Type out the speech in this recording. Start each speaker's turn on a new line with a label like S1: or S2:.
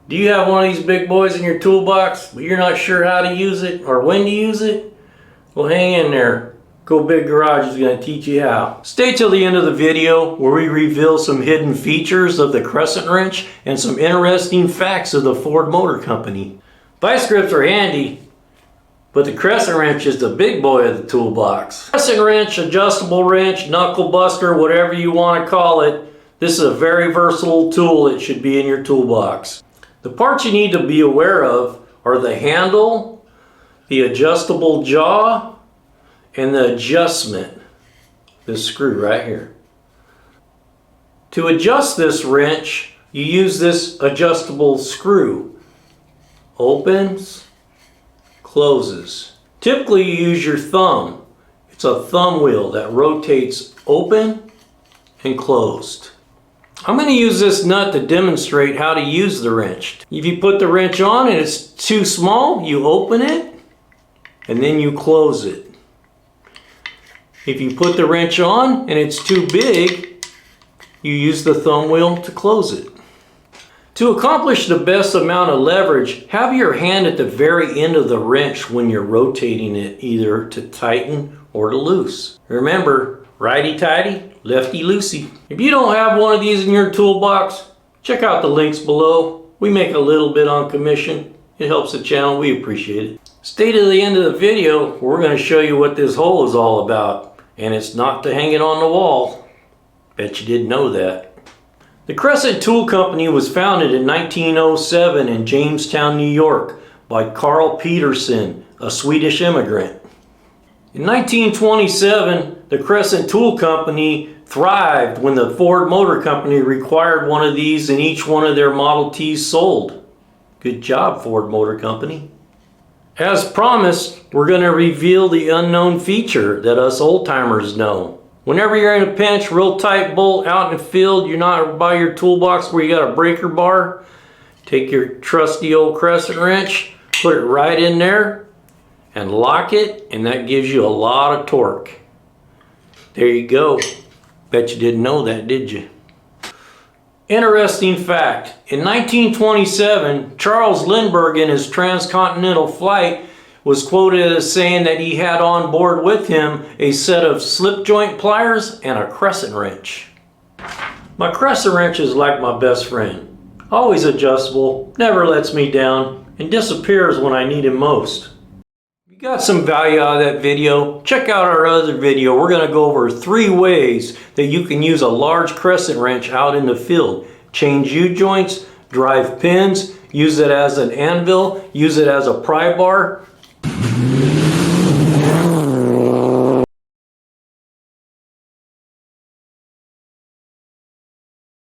S1: Do you have one of these big boys in your toolbox, but you're not sure how to use it or when to use it? Well, hang in there. Go Big Garage is going to teach you how. Stay till the end of the video where we reveal some hidden features of the Crescent wrench and some interesting facts of the Ford Motor Company. Vice grips are handy, but the Crescent wrench is the big boy of the toolbox. Crescent wrench, adjustable wrench, knuckle buster, whatever you want to call it, this is a very versatile tool that should be in your toolbox. The parts you need to be aware of are the handle, the adjustable jaw, and the adjustment, this screw right here. To adjust this wrench, you use this adjustable screw. Opens, closes. Typically you use your thumb. It's a thumb wheel that rotates open and closed. I'm going to use this nut to demonstrate how to use the wrench. If you put the wrench on and it's too small, you open it and then you close it. If you put the wrench on and it's too big, you use the thumb wheel to close it. To accomplish the best amount of leverage, have your hand at the very end of the wrench when you're rotating it, either to tighten or to loose. Remember, righty-tighty, lefty-loosey. If you don't have one of these in your toolbox, check out the links below. We make a little bit on commission. It helps the channel, we appreciate it. Stay to the end of the video, we're going to show you what this hole is all about. And it's not to hang it on the wall. Bet you didn't know that. The Crescent Tool Company was founded in 1907 in Jamestown, New York by Carl Peterson, a Swedish immigrant. In 1927, the Crescent Tool Company thrived when the Ford Motor Company required one of these in each one of their Model Ts sold. Good job, Ford Motor Company. As promised, we're going to reveal the unknown feature that us old-timers know. Whenever you're in a pinch, real tight bolt out in the field, you're not by your toolbox where you got a breaker bar, take your trusty old Crescent wrench, put it right in there, and lock it, and that gives you a lot of torque. There you go. Bet you didn't know that, did you? Interesting fact, in 1927, Charles Lindbergh in his transcontinental flight was quoted as saying that he had on board with him a set of slip joint pliers and a Crescent wrench. My Crescent wrench is like my best friend. Always adjustable, never lets me down, and disappears when I need him most. If you got some value out of that video, check out our other video. We're going to go over 3 ways that you can use a large Crescent wrench out in the field. Change U-joints, drive pins, use it as an anvil, use it as a pry bar.